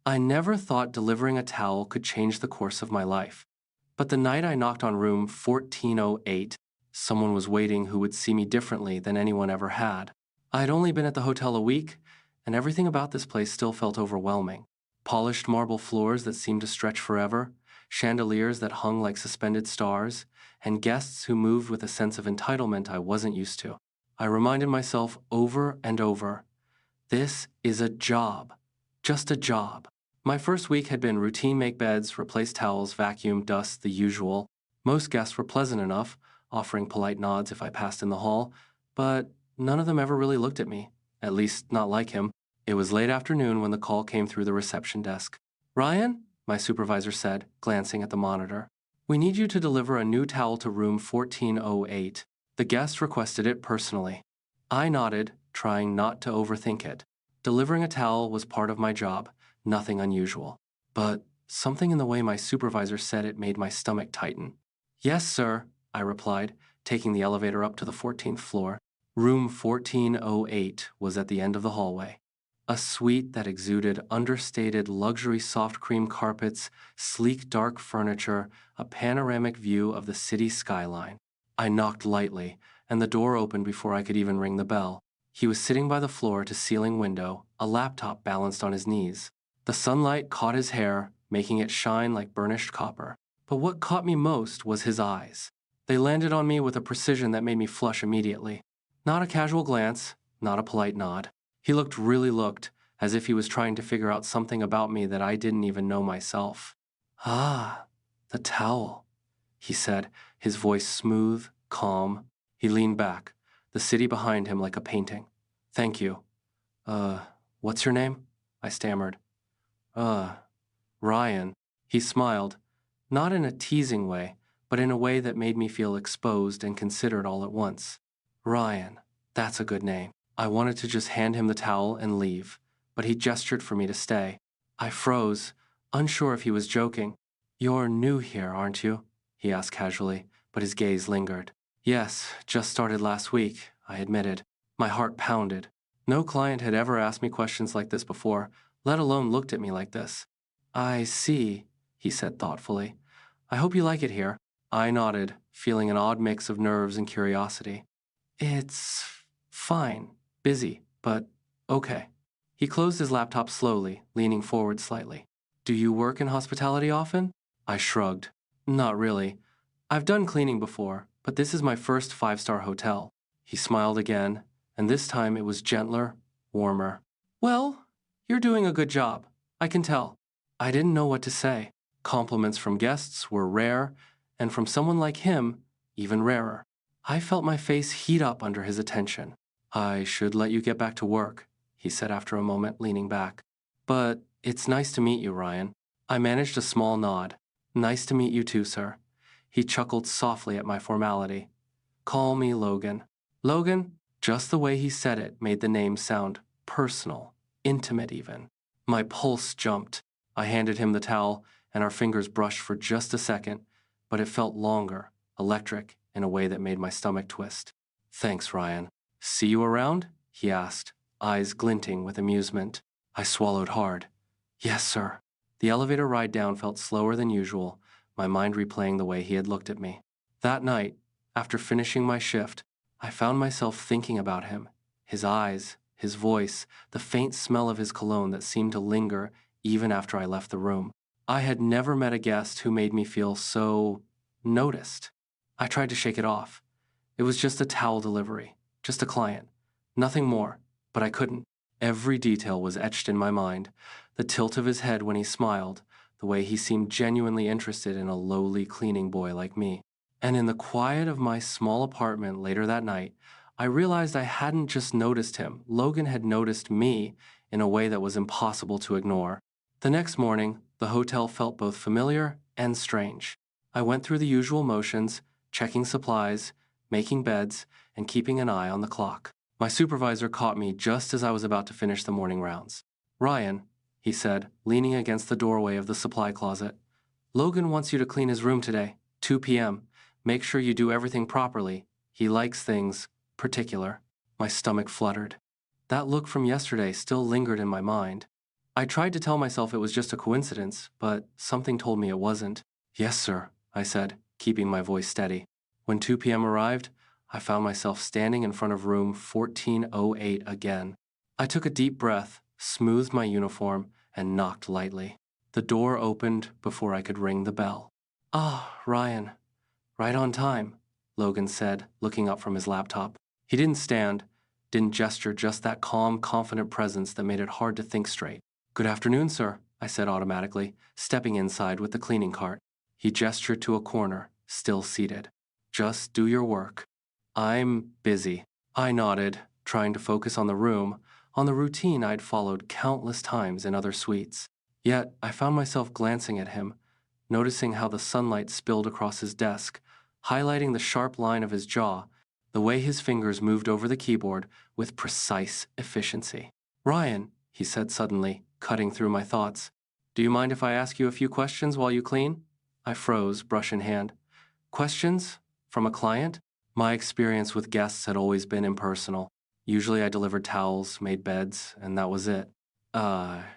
I never thought delivering a towel could change the course of my life. But the night I knocked on room 1408, someone was waiting who would see me differently than anyone ever had. I had only been at the hotel a week, and everything about this place still felt overwhelming. Polished marble floors that seemed to stretch forever, chandeliers that hung like suspended stars, and guests who moved with a sense of entitlement I wasn't used to. I reminded myself over and over, this is a job. Just a job. My first week had been routine make beds, replace towels, vacuum, dust, the usual. Most guests were pleasant enough, offering polite nods if I passed in the hall, but none of them ever really looked at me, at least not like him. It was late afternoon when the call came through the reception desk. Ryan, my supervisor said, glancing at the monitor, we need you to deliver a new towel to room 1408. The guest requested it personally. I nodded, trying not to overthink it. Delivering a towel was part of my job, nothing unusual. But something in the way my supervisor said it made my stomach tighten. Yes, sir, I replied, taking the elevator up to the 14th floor. Room 1408 was at the end of the hallway. A suite that exuded understated luxury soft cream carpets, sleek dark furniture, a panoramic view of the city skyline. I knocked lightly, and the door opened before I could even ring the bell. He was sitting by the floor-to-ceiling window, a laptop balanced on his knees. The sunlight caught his hair, making it shine like burnished copper. But what caught me most was his eyes. They landed on me with a precision that made me flush immediately. Not a casual glance, not a polite nod. He really looked, as if he was trying to figure out something about me that I didn't even know myself. Ah, the towel, he said, his voice smooth, calm. He leaned back, the city behind him like a painting. Thank you. What's your name? I stammered. Ryan. He smiled, not in a teasing way, but in a way that made me feel exposed and considered all at once. Ryan. That's a good name. I wanted to just hand him the towel and leave, but he gestured for me to stay. I froze, unsure if he was joking. You're new here, aren't you? He asked casually, but his gaze lingered. Yes, just started last week, I admitted. My heart pounded. No client had ever asked me questions like this before, let alone looked at me like this. I see, he said thoughtfully. I hope you like it here. I nodded, feeling an odd mix of nerves and curiosity. It's fine, busy, but okay. He closed his laptop slowly, leaning forward slightly. Do you work in hospitality often? I shrugged. Not really. I've done cleaning before, but this is my first five-star hotel. He smiled again, and this time it was gentler, warmer. Well, you're doing a good job. I can tell. I didn't know what to say. Compliments from guests were rare, and from someone like him, even rarer. I felt my face heat up under his attention. I should let you get back to work, he said after a moment, leaning back. But it's nice to meet you, Ryan. I managed a small nod. Nice to meet you too, sir. He chuckled softly at my formality. Call me Logan. Logan? Just the way he said it made the name sound personal, intimate even. My pulse jumped. I handed him the towel, and our fingers brushed for just a second, but it felt longer, electric, in a way that made my stomach twist. Thanks, Ryan. See you around? He asked, eyes glinting with amusement. I swallowed hard. Yes, sir. The elevator ride down felt slower than usual, my mind replaying the way he had looked at me. That night, after finishing my shift, I found myself thinking about him, his eyes, his voice, the faint smell of his cologne that seemed to linger even after I left the room. I had never met a guest who made me feel so noticed. I tried to shake it off. It was just a towel delivery, just a client, nothing more, but I couldn't. Every detail was etched in my mind, the tilt of his head when he smiled, the way he seemed genuinely interested in a lowly cleaning boy like me. And in the quiet of my small apartment later that night, I realized I hadn't just noticed him. Logan had noticed me in a way that was impossible to ignore. The next morning, the hotel felt both familiar and strange. I went through the usual motions, checking supplies, making beds, and keeping an eye on the clock. My supervisor caught me just as I was about to finish the morning rounds. Ryan, he said, leaning against the doorway of the supply closet. Logan wants you to clean his room today, 2 p.m. Make sure you do everything properly. He likes things particular. My stomach fluttered. That look from yesterday still lingered in my mind. I tried to tell myself it was just a coincidence, but something told me it wasn't. Yes, sir, I said, keeping my voice steady. When 2 p.m. arrived, I found myself standing in front of room 1408 again. I took a deep breath, smoothed my uniform, and knocked lightly. The door opened before I could ring the bell. Ah, Ryan, right on time, Logan said, looking up from his laptop. He didn't stand, didn't gesture, just that calm, confident presence that made it hard to think straight. Good afternoon, sir, I said automatically, stepping inside with the cleaning cart. He gestured to a corner, still seated. Just do your work. I'm busy. I nodded, trying to focus on the room, on the routine I'd followed countless times in other suites. Yet, I found myself glancing at him, noticing how the sunlight spilled across his desk, highlighting the sharp line of his jaw, the way his fingers moved over the keyboard with precise efficiency. Ryan, he said suddenly, cutting through my thoughts, do you mind if I ask you a few questions while you clean? I froze, brush in hand. Questions? From a client? My experience with guests had always been impersonal. Usually I delivered towels, made beds, and that was it.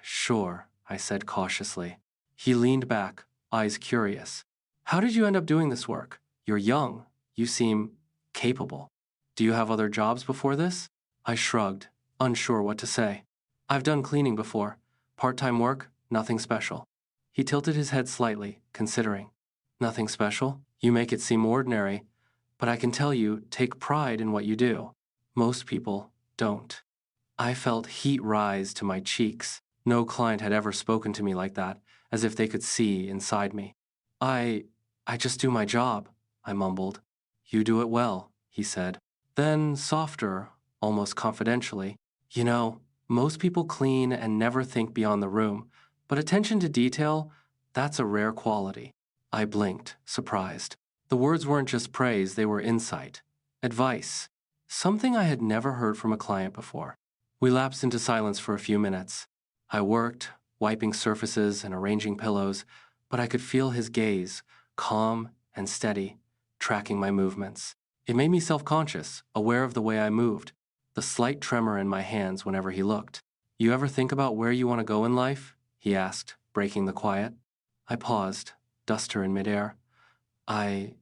Sure, I said cautiously. He leaned back, eyes curious. How did you end up doing this work? You're young. You seem capable. Do you have other jobs before this? I shrugged, unsure what to say. I've done cleaning before. Part-time work, nothing special. He tilted his head slightly, considering. Nothing special? You make it seem ordinary, but I can tell you, take pride in what you do. Most people don't. I felt heat rise to my cheeks. No client had ever spoken to me like that, as if they could see inside me. I just do my job, I mumbled. You do it well, he said. Then, softer, almost confidentially, you know, most people clean and never think beyond the room, but attention to detail, that's a rare quality. I blinked, surprised. The words weren't just praise, they were insight, advice, something I had never heard from a client before. We lapsed into silence for a few minutes. I worked, wiping surfaces and arranging pillows, but I could feel his gaze, calm and steady, tracking my movements. It made me self-conscious, aware of the way I moved, the slight tremor in my hands whenever he looked. You ever think about where you want to go in life? He asked, breaking the quiet. I paused, duster in midair. I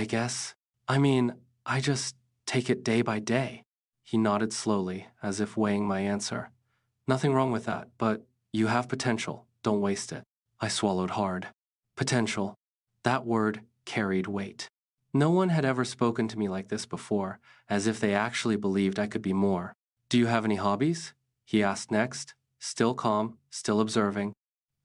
guess. I just take it day by day. He nodded slowly, as if weighing my answer. Nothing wrong with that, but you have potential. Don't waste it. I swallowed hard. Potential. That word carried weight. No one had ever spoken to me like this before, as if they actually believed I could be more. Do you have any hobbies? He asked next, still calm, still observing.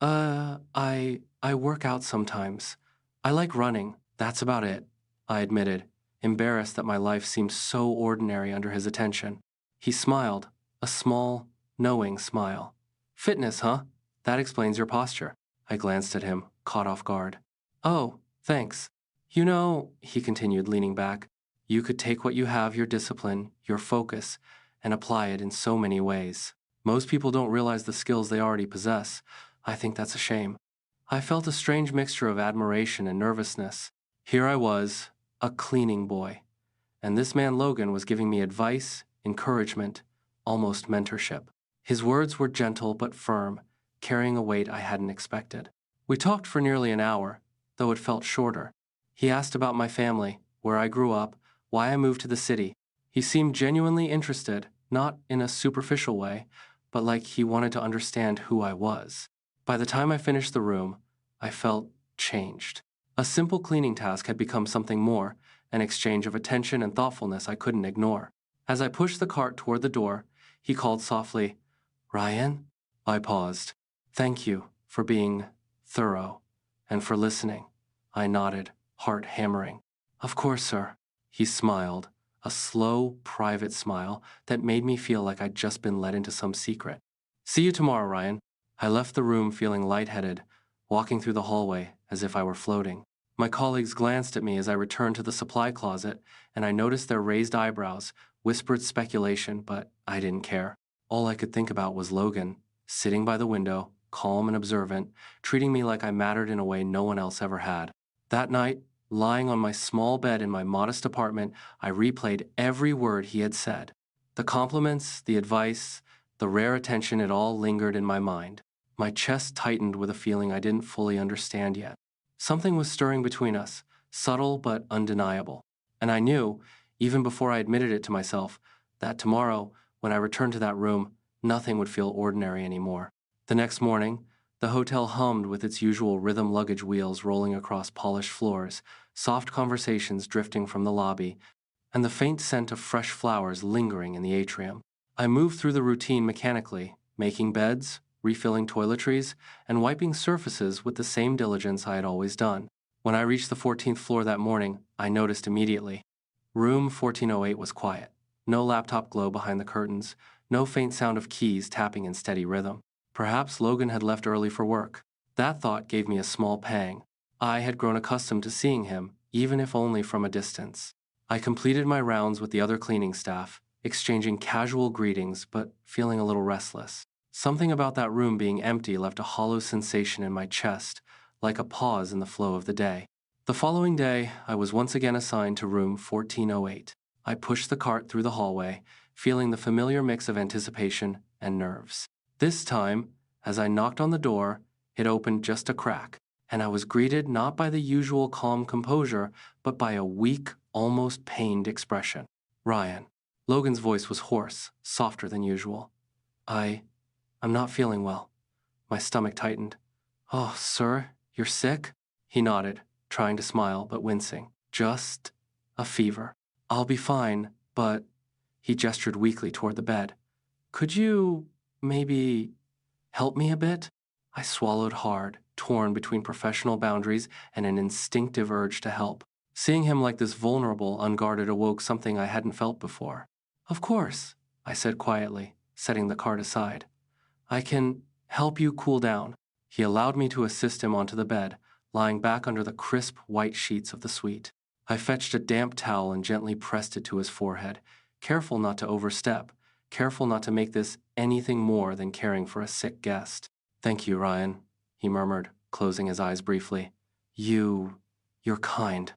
I work out sometimes. I like running. That's about it, I admitted, embarrassed that my life seemed so ordinary under his attention. He smiled, a small, knowing smile. Fitness, huh? That explains your posture. I glanced at him, caught off guard. Oh, thanks. You know, he continued, leaning back, you could take what you have, your discipline, your focus, and apply it in so many ways. Most people don't realize the skills they already possess. I think that's a shame. I felt a strange mixture of admiration and nervousness. Here I was, a cleaning boy, and this man Logan was giving me advice, encouragement, almost mentorship. His words were gentle but firm, carrying a weight I hadn't expected. We talked for nearly an hour, though it felt shorter. He asked about my family, where I grew up, why I moved to the city. He seemed genuinely interested, not in a superficial way, but like he wanted to understand who I was. By the time I finished the room, I felt changed. A simple cleaning task had become something more, an exchange of attention and thoughtfulness I couldn't ignore. As I pushed the cart toward the door, he called softly, Ryan? I paused. Thank you for being thorough and for listening. I nodded, heart hammering. Of course, sir. He smiled, a slow, private smile that made me feel like I'd just been let into some secret. See you tomorrow, Ryan. I left the room feeling lightheaded, walking through the hallway as if I were floating. My colleagues glanced at me as I returned to the supply closet, and I noticed their raised eyebrows, whispered speculation, but I didn't care. All I could think about was Logan, sitting by the window, calm and observant, treating me like I mattered in a way no one else ever had. That night, lying on my small bed in my modest apartment, I replayed every word he had said. The compliments, the advice, the rare attention, it all lingered in my mind. My chest tightened with a feeling I didn't fully understand yet. Something was stirring between us, subtle but undeniable. And I knew, even before I admitted it to myself, that tomorrow, when I returned to that room, nothing would feel ordinary anymore. The next morning, the hotel hummed with its usual rhythm luggage wheels rolling across polished floors, soft conversations drifting from the lobby, and the faint scent of fresh flowers lingering in the atrium. I moved through the routine mechanically, making beds, refilling toiletries, and wiping surfaces with the same diligence I had always done. When I reached the 14th floor that morning, I noticed immediately. Room 1408 was quiet. No laptop glow behind the curtains, no faint sound of keys tapping in steady rhythm. Perhaps Logan had left early for work. That thought gave me a small pang. I had grown accustomed to seeing him, even if only from a distance. I completed my rounds with the other cleaning staff, exchanging casual greetings but feeling a little restless. Something about that room being empty left a hollow sensation in my chest, like a pause in the flow of the day. The following day, I was once again assigned to room 1408. I pushed the cart through the hallway, feeling the familiar mix of anticipation and nerves. This time, as I knocked on the door, it opened just a crack, and I was greeted not by the usual calm composure, but by a weak, almost pained expression. Ryan. Logan's voice was hoarse, softer than usual. I'm not feeling well. My stomach tightened. Oh, sir, you're sick? He nodded, trying to smile, but wincing. Just a fever. I'll be fine, but... He gestured weakly toward the bed. Could you, maybe, help me a bit? I swallowed hard, torn between professional boundaries and an instinctive urge to help. Seeing him like this vulnerable, unguarded awoke something I hadn't felt before. Of course, I said quietly, setting the cart aside. I can help you cool down. He allowed me to assist him onto the bed, lying back under the crisp white sheets of the suite. I fetched a damp towel and gently pressed it to his forehead, careful not to overstep, careful not to make this anything more than caring for a sick guest. Thank you, Ryan, he murmured, closing his eyes briefly. You're kind.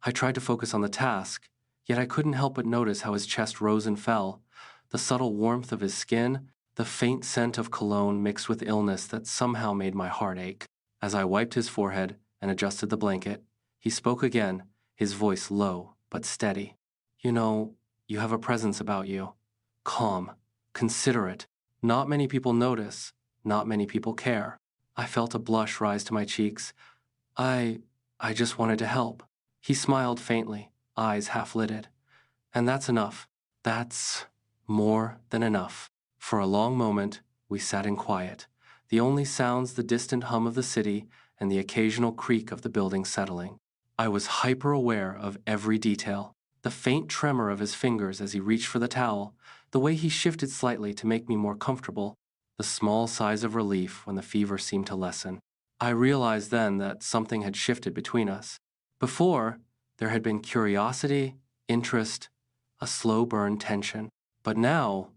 I tried to focus on the task, yet I couldn't help but notice how his chest rose and fell, the subtle warmth of his skin, the faint scent of cologne mixed with illness that somehow made my heart ache. As I wiped his forehead and adjusted the blanket, he spoke again, his voice low but steady. You know, you have a presence about you. Calm, considerate. Not many people notice, not many people care. I felt a blush rise to my cheeks. I just wanted to help. He smiled faintly, eyes half-lidded. And that's enough. That's more than enough. For a long moment, we sat in quiet, the only sounds the distant hum of the city and the occasional creak of the building settling. I was hyper-aware of every detail. The faint tremor of his fingers as he reached for the towel, the way he shifted slightly to make me more comfortable, the small sighs of relief when the fever seemed to lessen. I realized then that something had shifted between us. Before, there had been curiosity, interest, a slow burn tension. But now,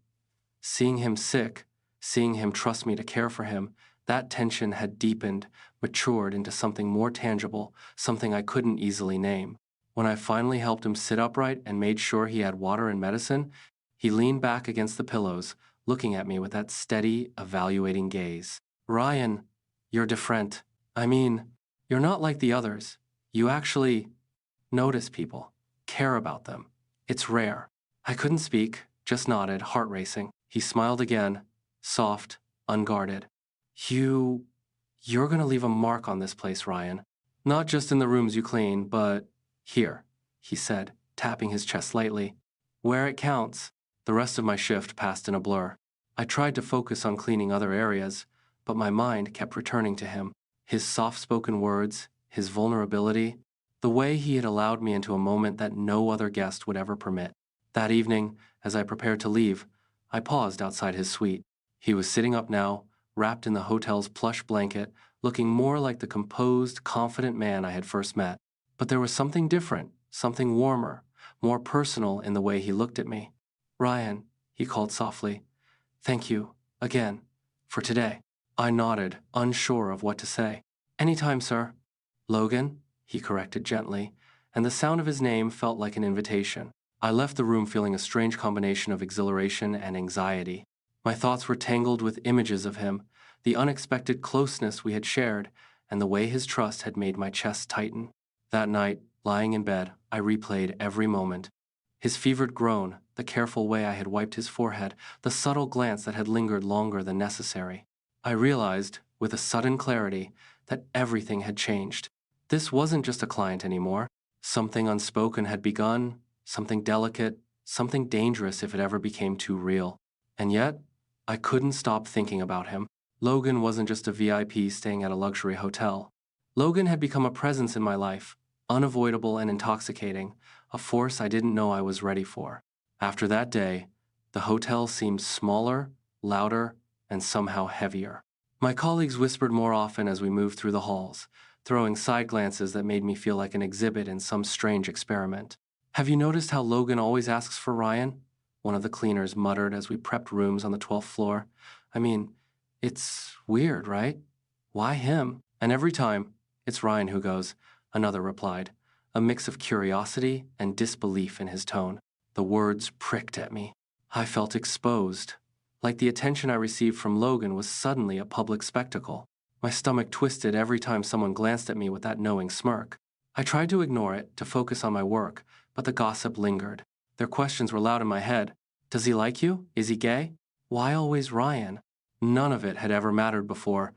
seeing him sick, seeing him trust me to care for him, that tension had deepened, matured into something more tangible, something I couldn't easily name. When I finally helped him sit upright and made sure he had water and medicine, he leaned back against the pillows, looking at me with that steady, evaluating gaze. Ryan, you're different. I mean, you're not like the others. You actually notice people, care about them. It's rare. I couldn't speak, just nodded, heart racing. He smiled again, soft, unguarded. You're gonna leave a mark on this place, Ryan. Not just in the rooms you clean, but here, he said, tapping his chest lightly. Where it counts. The rest of my shift passed in a blur. I tried to focus on cleaning other areas, but my mind kept returning to him. His soft-spoken words, his vulnerability, the way he had allowed me into a moment that no other guest would ever permit. That evening, as I prepared to leave, I paused outside his suite. He was sitting up now, wrapped in the hotel's plush blanket, looking more like the composed, confident man I had first met. But there was something different, something warmer, more personal in the way he looked at me. Ryan, he called softly. Thank you, again, for today. I nodded, unsure of what to say. Anytime, sir. Logan, he corrected gently, and the sound of his name felt like an invitation. I left the room feeling a strange combination of exhilaration and anxiety. My thoughts were tangled with images of him, the unexpected closeness we had shared, and the way his trust had made my chest tighten. That night, lying in bed, I replayed every moment. His fevered groan, the careful way I had wiped his forehead, the subtle glance that had lingered longer than necessary. I realized, with a sudden clarity, that everything had changed. This wasn't just a client anymore. Something unspoken had begun, something delicate, something dangerous if it ever became too real. And yet, I couldn't stop thinking about him. Logan wasn't just a VIP staying at a luxury hotel. Logan had become a presence in my life, unavoidable and intoxicating, a force I didn't know I was ready for. After that day, the hotel seemed smaller, louder, and somehow heavier. My colleagues whispered more often as we moved through the halls, throwing side glances that made me feel like an exhibit in some strange experiment. "Have you noticed how Logan always asks for Ryan?" One of the cleaners muttered as we prepped rooms on the 12th floor. "I mean, it's weird, right? Why him?" "And every time, it's Ryan who goes," another replied, a mix of curiosity and disbelief in his tone. The words pricked at me. I felt exposed, like the attention I received from Logan was suddenly a public spectacle. My stomach twisted every time someone glanced at me with that knowing smirk. I tried to ignore it, to focus on my work, but the gossip lingered. Their questions were loud in my head. "Does he like you? Is he gay? Why always Ryan?" None of it had ever mattered before,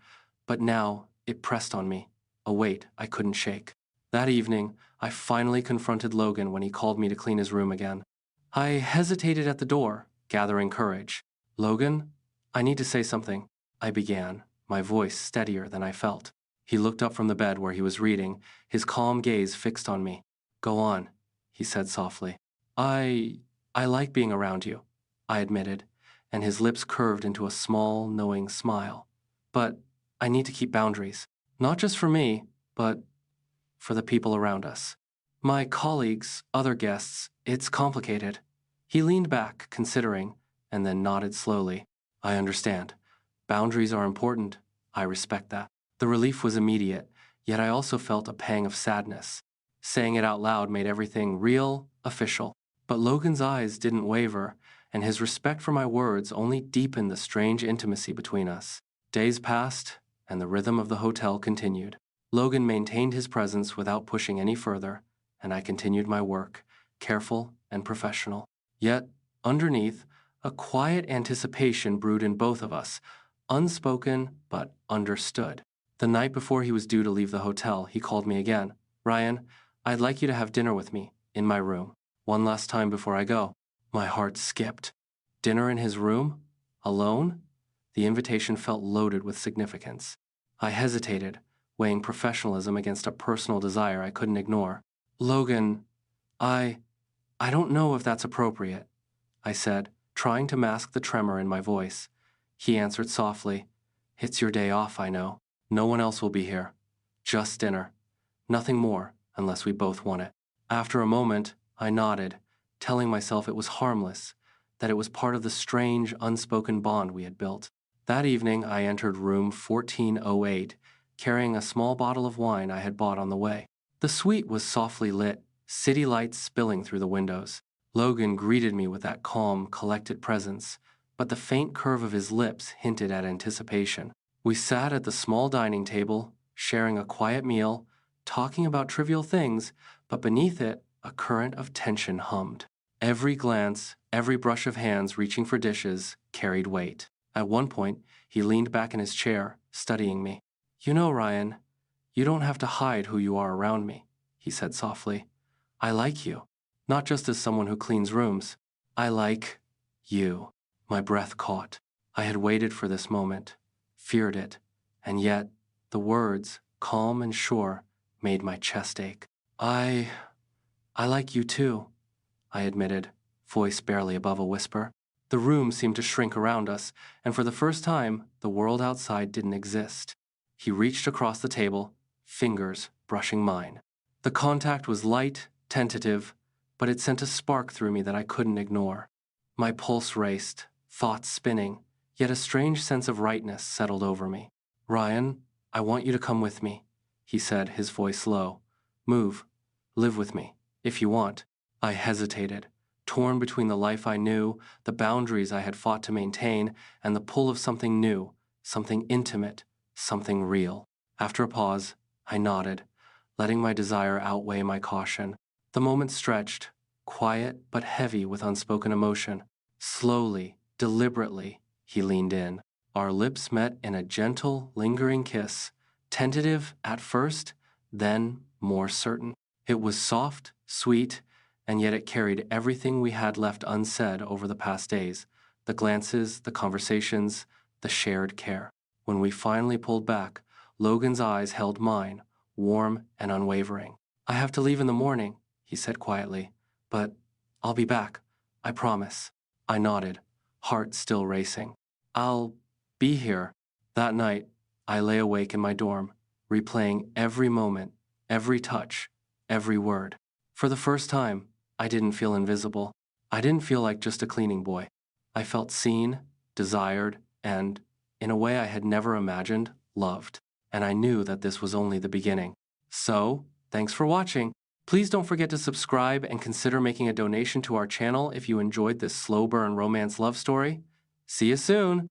but now it pressed on me, a weight I couldn't shake. That evening, I finally confronted Logan when he called me to clean his room again. I hesitated at the door, gathering courage. "Logan, I need to say something," I began, my voice steadier than I felt. He looked up from the bed where he was reading, his calm gaze fixed on me. "Go on," he said softly. I like being around you," I admitted, and his lips curved into a small, knowing smile. "But I need to keep boundaries. Not just for me, but for the people around us. My colleagues, other guests, it's complicated." He leaned back, considering, and then nodded slowly. "I understand. Boundaries are important. I respect that." The relief was immediate, yet I also felt a pang of sadness. Saying it out loud made everything real, official. But Logan's eyes didn't waver, and his respect for my words only deepened the strange intimacy between us. Days passed, and the rhythm of the hotel continued. Logan maintained his presence without pushing any further, and I continued my work, careful and professional. Yet, underneath, a quiet anticipation brewed in both of us, unspoken but understood. The night before he was due to leave the hotel, he called me again. "Ryan, I'd like you to have dinner with me, in my room. One last time before I go." My heart skipped. Dinner in his room? Alone? The invitation felt loaded with significance. I hesitated, weighing professionalism against a personal desire I couldn't ignore. "Logan, I don't know if that's appropriate," I said, trying to mask the tremor in my voice. He answered softly, "It's your day off, I know. No one else will be here. Just dinner. Nothing more, unless we both want it." After a moment, I nodded, telling myself it was harmless, that it was part of the strange, unspoken bond we had built. That evening, I entered room 1408, carrying a small bottle of wine I had bought on the way. The suite was softly lit, city lights spilling through the windows. Logan greeted me with that calm, collected presence, but the faint curve of his lips hinted at anticipation. We sat at the small dining table, sharing a quiet meal, talking about trivial things, but beneath it, a current of tension hummed. Every glance, every brush of hands reaching for dishes, carried weight. At one point, he leaned back in his chair, studying me. "You know, Ryan, you don't have to hide who you are around me," he said softly. "I like you, not just as someone who cleans rooms. I like you." My breath caught. I had waited for this moment, feared it, and yet the words, calm and sure, made my chest ache. I like you too," I admitted, voice barely above a whisper. The room seemed to shrink around us, and for the first time, the world outside didn't exist. He reached across the table, fingers brushing mine. The contact was light, tentative, but it sent a spark through me that I couldn't ignore. My pulse raced, thoughts spinning, yet a strange sense of rightness settled over me. "Ryan, I want you to come with me," he said, his voice low. "Move. Live with me, if you want." I hesitated, torn between the life I knew, the boundaries I had fought to maintain, and the pull of something new, something intimate, something real. After a pause, I nodded, letting my desire outweigh my caution. The moment stretched, quiet but heavy with unspoken emotion. Slowly, deliberately, he leaned in. Our lips met in a gentle, lingering kiss, tentative at first, then more certain. It was soft, sweet, and yet it carried everything we had left unsaid over the past days, the glances, the conversations, the shared care. When we finally pulled back, Logan's eyes held mine, warm and unwavering. I have to leave in the morning, he said quietly, but I'll be back, I promise. I nodded, heart still racing. I'll be here. That night, I lay awake in my dorm, replaying every moment, every touch, every word. For the first time, I didn't feel invisible. I didn't feel like just a cleaning boy. I felt seen, desired, and, in a way I had never imagined, loved. And I knew that this was only the beginning. So, thanks for watching. Please don't forget to subscribe and consider making a donation to our channel if you enjoyed this slow burn romance love story. See you soon!